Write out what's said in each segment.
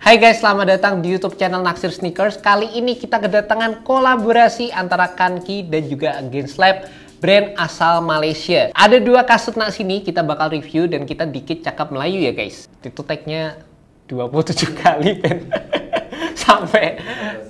Hai guys, selamat datang di YouTube channel Naksir Sneakers. Kali ini kita kedatangan kolaborasi antara Kanki dan juga Against Lab, brand asal Malaysia. Ada dua kasut nak sini kita bakal review dan kita dikit cakap Melayu ya guys. Itu tag-nya 27 kali pen. Sampai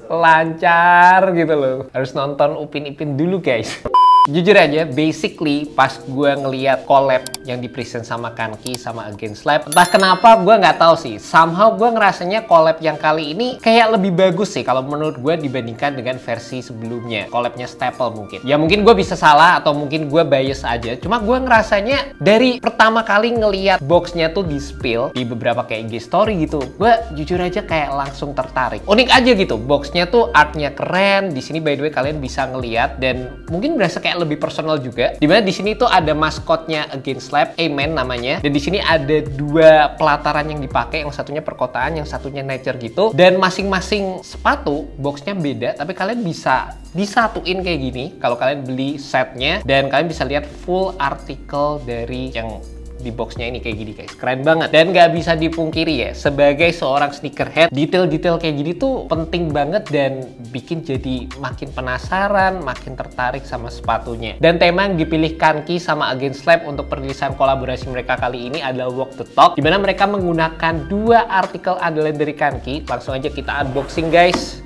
lancar gitu loh. Harus nonton Upin Ipin dulu guys. Jujur aja, basically pas gue ngeliat collab yang di-present sama Kanki sama Against Lab, entah kenapa gue nggak tahu sih, somehow gue ngerasanya collab yang kali ini kayak lebih bagus sih kalau menurut gue dibandingkan dengan versi sebelumnya, collabnya Staple mungkin. Ya mungkin gue bisa salah atau mungkin gue bias aja, cuma gue ngerasanya dari pertama kali ngeliat boxnya tuh di spill di beberapa kayak IG story gitu, gue jujur aja kayak langsung tertarik. Unik aja gitu, boxnya tuh artnya keren. Di sini by the way kalian bisa ngeliat dan mungkin berasa kayak lebih personal juga. Dimana di sini tuh ada maskotnya Against Lab, Amen namanya. Dan di sini ada dua pelataran yang dipakai, yang satunya perkotaan, yang satunya nature gitu. Dan masing-masing sepatu boxnya beda, tapi kalian bisa disatuin kayak gini kalau kalian beli setnya. Dan kalian bisa lihat full artikel dari yang di boxnya ini kayak gini guys, keren banget. Dan nggak bisa dipungkiri ya, sebagai seorang sneakerhead, detail-detail kayak gini tuh penting banget dan bikin jadi makin penasaran, makin tertarik sama sepatunya. Dan tema yang dipilih Kanki sama Against Lab untuk perilisan kolaborasi mereka kali ini adalah Walk the Talk, dimana mereka menggunakan dua artikel andalan dari Kanki. Langsung aja kita unboxing guys.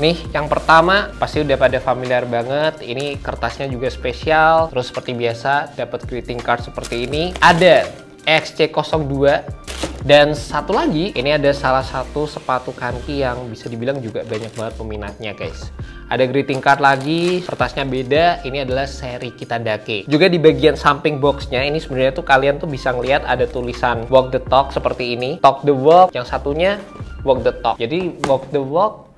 Nih, yang pertama pasti udah pada familiar banget. Ini kertasnya juga spesial. Terus seperti biasa dapat greeting card seperti ini. Ada XC02 dan satu lagi, ini ada salah satu sepatu Kanki yang bisa dibilang juga banyak banget peminatnya guys. Ada greeting card lagi, kertasnya beda. Ini adalah seri Kitadake. Juga di bagian samping boxnya ini sebenarnya tuh kalian tuh bisa ngeliat ada tulisan Walk the Talk seperti ini. Talk the walk, yang satunya Walk the Talk. Jadi walk the walk,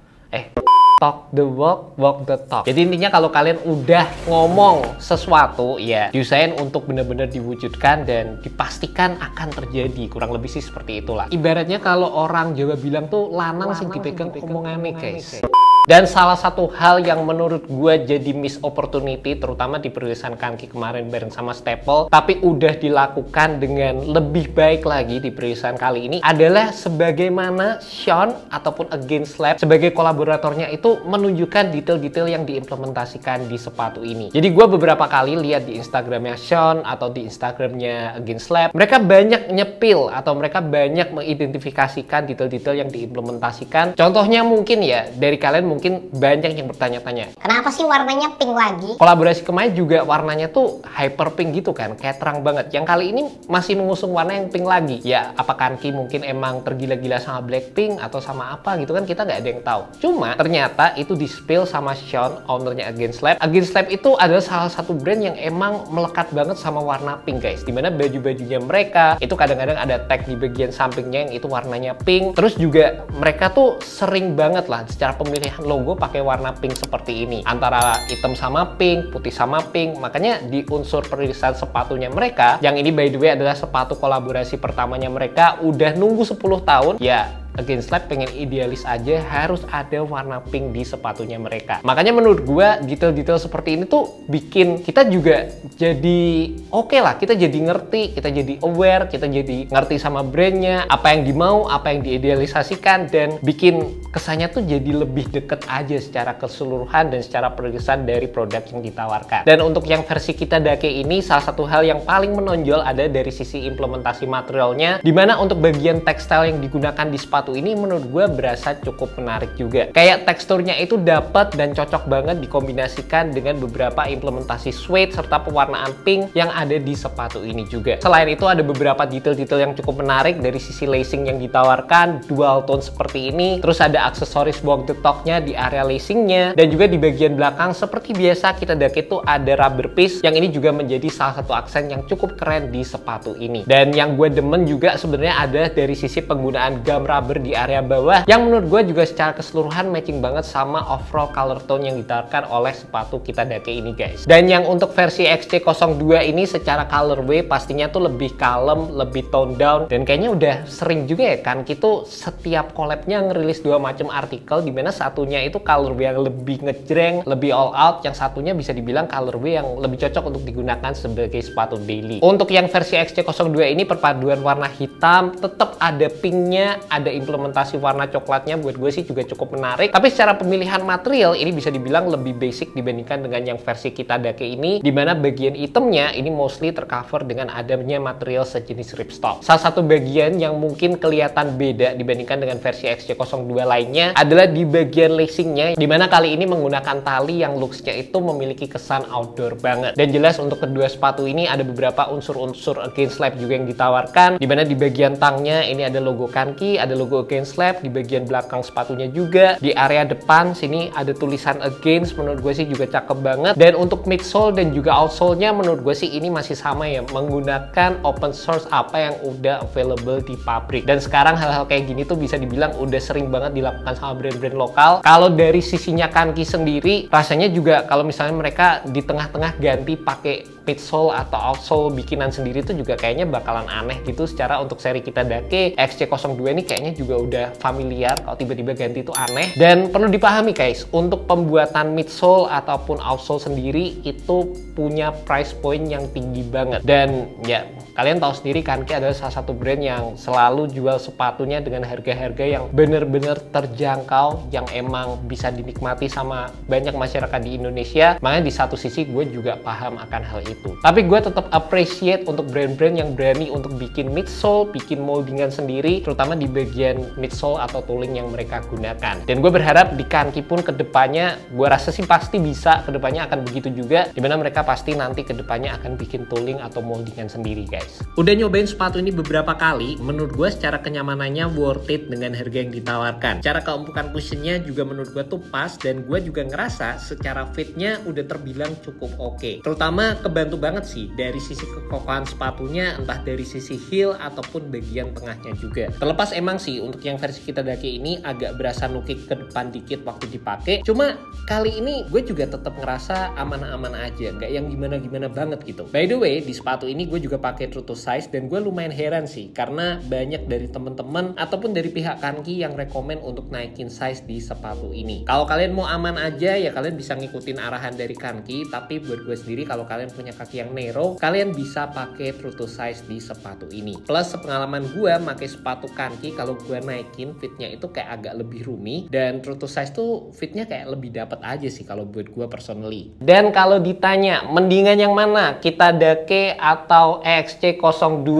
talk the walk, walk the talk. Jadi intinya kalau kalian udah ngomong sesuatu, ya diusahain untuk benar-benar diwujudkan dan dipastikan akan terjadi. Kurang lebih sih seperti itulah. Ibaratnya kalau orang Jawa bilang tuh lanang sing dipegang omongannya guys. Dan salah satu hal yang menurut gue jadi miss opportunity, terutama di perilisan Kanki kemarin bareng sama Staple, tapi udah dilakukan dengan lebih baik lagi di perilisan kali ini, adalah sebagaimana Sean ataupun Against Lab sebagai kolaboratornya itu menunjukkan detail-detail yang diimplementasikan di sepatu ini. Jadi gue beberapa kali lihat di Instagramnya Sean atau di Instagramnya Against Lab, mereka banyak nyepil atau mereka banyak mengidentifikasikan detail-detail yang diimplementasikan. Contohnya mungkin ya, dari kalian mungkin banyak yang bertanya-tanya, kenapa sih warnanya pink lagi? Kolaborasi kemarin juga warnanya tuh hyper pink gitu kan, kayak terang banget. Yang kali ini masih mengusung warna yang pink lagi. Ya, apa Kanki mungkin emang tergila-gila sama Blackpink atau sama apa gitu kan, kita nggak ada yang tahu. Cuma ternyata itu di-spill sama Sean, ownernya Against Lab. Against Lab itu adalah salah satu brand yang emang melekat banget sama warna pink guys. Dimana baju-bajunya mereka itu kadang-kadang ada tag di bagian sampingnya yang itu warnanya pink. Terus juga mereka tuh sering banget lah secara pemilihan logo pakai warna pink seperti ini, antara hitam sama pink, putih sama pink. Makanya di unsur perilisan sepatunya mereka, yang ini by the way adalah sepatu kolaborasi pertamanya mereka, udah nunggu 10 tahun ya. Against Lab pengen idealis aja harus ada warna pink di sepatunya mereka. Makanya menurut gue detail-detail seperti ini tuh bikin kita juga jadi oke lah, kita jadi ngerti, kita jadi aware, kita jadi ngerti sama brandnya, apa yang dimau, apa yang diidealisasikan, dan bikin kesannya tuh jadi lebih deket aja secara keseluruhan dan secara perilisan dari produk yang ditawarkan. Dan untuk yang versi Kitadake ini, salah satu hal yang paling menonjol ada dari sisi implementasi materialnya, dimana untuk bagian tekstil yang digunakan di sepatu ini menurut gue berasa cukup menarik juga. Kayak teksturnya itu dapat dan cocok banget dikombinasikan dengan beberapa implementasi suede serta pewarnaan pink yang ada di sepatu ini juga. Selain itu ada beberapa detail-detail yang cukup menarik dari sisi lacing yang ditawarkan, dual tone seperti ini. Terus ada aksesoris Walk the Talk-nya di area lacingnya, dan juga di bagian belakang seperti biasa Kitadake itu ada rubber piece yang ini juga menjadi salah satu aksen yang cukup keren di sepatu ini. Dan yang gue demen juga sebenarnya ada dari sisi penggunaan gum rubber di area bawah yang menurut gue juga secara keseluruhan matching banget sama overall color tone yang ditawarkan oleh sepatu Kitadake ini guys. Dan yang untuk versi XC02 ini secara colorway pastinya tuh lebih kalem, lebih tone down, dan kayaknya udah sering juga ya kan gitu setiap collabnya ngerilis dua macam artikel, dimana satunya itu colorway yang lebih ngejreng, lebih all out, yang satunya bisa dibilang colorway yang lebih cocok untuk digunakan sebagai sepatu daily. Untuk yang versi XC02 ini perpaduan warna hitam, tetap ada pinknya, ada implementasi warna coklatnya buat gue sih juga cukup menarik. Tapi secara pemilihan material ini bisa dibilang lebih basic dibandingkan dengan yang versi Kitadake ini, dimana bagian itemnya ini mostly tercover dengan adanya material sejenis ripstop. Salah satu bagian yang mungkin kelihatan beda dibandingkan dengan versi XC02 lainnya adalah di bagian lacingnya, dimana kali ini menggunakan tali yang looksnya itu memiliki kesan outdoor banget. Dan jelas untuk kedua sepatu ini ada beberapa unsur-unsur Against Lab juga yang ditawarkan, dimana di bagian tangnya ini ada logo Kanki, ada logo Against Lab, di bagian belakang sepatunya juga, di area depan sini ada tulisan Against, menurut gue sih juga cakep banget. Dan untuk midsole dan juga outsole-nya menurut gue sih ini masih sama ya, menggunakan open source apa yang udah available di pabrik. Dan sekarang hal-hal kayak gini tuh bisa dibilang udah sering banget dilakukan sama brand-brand lokal. Kalau dari sisinya Kanki sendiri, rasanya juga kalau misalnya mereka di tengah-tengah ganti pakai midsole atau outsole bikinan sendiri tuh juga kayaknya bakalan aneh gitu. Secara untuk seri Kitadake XC02 ini kayaknya juga udah familiar, kalau tiba-tiba ganti itu aneh. Dan perlu dipahami guys, untuk pembuatan midsole ataupun outsole sendiri itu punya price point yang tinggi banget. Dan ya kalian tahu sendiri Kanki adalah salah satu brand yang selalu jual sepatunya dengan harga-harga yang bener-bener terjangkau, yang emang bisa dinikmati sama banyak masyarakat di Indonesia. Makanya di satu sisi gue juga paham akan hal itu. Tapi gue tetap appreciate untuk brand-brand yang berani untuk bikin midsole, bikin moldingan sendiri, terutama di bagian midsole atau tooling yang mereka gunakan. Dan gue berharap di Kanki pun kedepannya, gue rasa sih pasti bisa kedepannya akan begitu juga, dimana mereka pasti nanti kedepannya akan bikin tooling atau moldingan sendiri guys. Udah nyobain sepatu ini beberapa kali, menurut gue secara kenyamanannya worth it dengan harga yang ditawarkan. Cara keempukan cushionnya juga menurut gue tuh pas, dan gue juga ngerasa secara fitnya udah terbilang cukup oke. Terutama kebantu banget sih dari sisi kekokohan sepatunya, entah dari sisi heel ataupun bagian tengahnya juga. Terlepas emang sih untuk yang versi Kitadake ini agak berasa nukik ke depan dikit waktu dipakai, cuma kali ini gue juga tetap ngerasa aman-aman aja, nggak yang gimana-gimana banget gitu. By the way, di sepatu ini gue juga pakai true to size, dan gue lumayan heran sih karena banyak dari temen-temen ataupun dari pihak Kanki yang rekomen untuk naikin size di sepatu ini. Kalau kalian mau aman aja ya kalian bisa ngikutin arahan dari Kanki, tapi buat gue sendiri kalau kalian punya kaki yang narrow, kalian bisa pakai true to size di sepatu ini. Plus sepengalaman gue pakai sepatu Kanki, kalau gue naikin fitnya itu kayak agak lebih roomy, dan true to size tuh fitnya kayak lebih dapet aja sih kalau buat gue personally. Dan kalau ditanya mendingan yang mana, Kitadake atau XC02?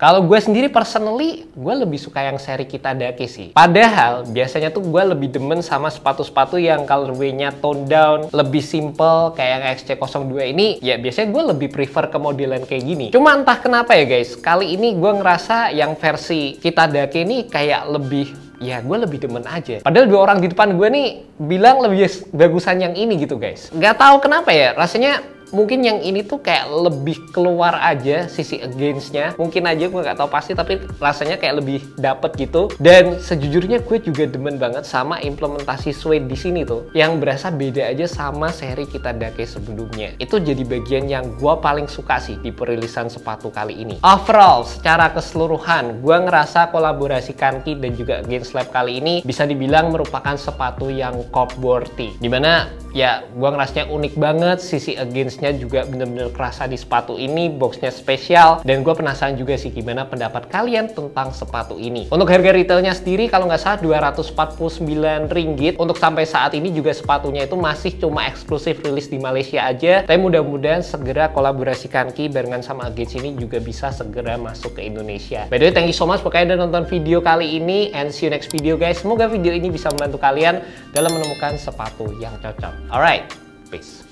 Kalau gue sendiri personally, gue lebih suka yang seri Kitadake sih. Padahal biasanya tuh gue lebih demen sama sepatu-sepatu yang colorway-nya tone down, lebih simple kayak yang XC02 ini. Ya biasanya gue lebih prefer ke modelan kayak gini. Cuma entah kenapa ya guys, kali ini gue ngerasa yang versi Kitadake ini kayak lebih, ya gue lebih demen aja. Padahal dua orang di depan gue nih bilang lebih bagusan yang ini gitu guys. Nggak tahu kenapa ya, rasanya mungkin yang ini tuh kayak lebih keluar aja sisi against-nya. Mungkin aja gue nggak tahu pasti, tapi rasanya kayak lebih dapet gitu. Dan sejujurnya gue juga demen banget sama implementasi suede di sini tuh, yang berasa beda aja sama seri Kitadake sebelumnya. Itu jadi bagian yang gue paling suka sih di perilisan sepatu kali ini. Overall, secara keseluruhan, gue ngerasa kolaborasi Kanki dan juga Against Lab kali ini bisa dibilang merupakan sepatu yang cop worthy. Dimana ya gue ngerasanya unik banget, sisi against-nya juga bener-bener kerasa di sepatu ini, boxnya spesial, dan gue penasaran juga sih gimana pendapat kalian tentang sepatu ini. Untuk harga retailnya sendiri kalau nggak salah Rp249. Untuk sampai saat ini juga sepatunya itu masih cuma eksklusif rilis di Malaysia aja, tapi mudah-mudahan segera kolaborasi Kanki barengan sama Against ini juga bisa segera masuk ke Indonesia. By the way, thank you so much pokoknya udah nonton video kali ini, and see you next video guys. Semoga video ini bisa membantu kalian dalam menemukan sepatu yang cocok. Alright, peace.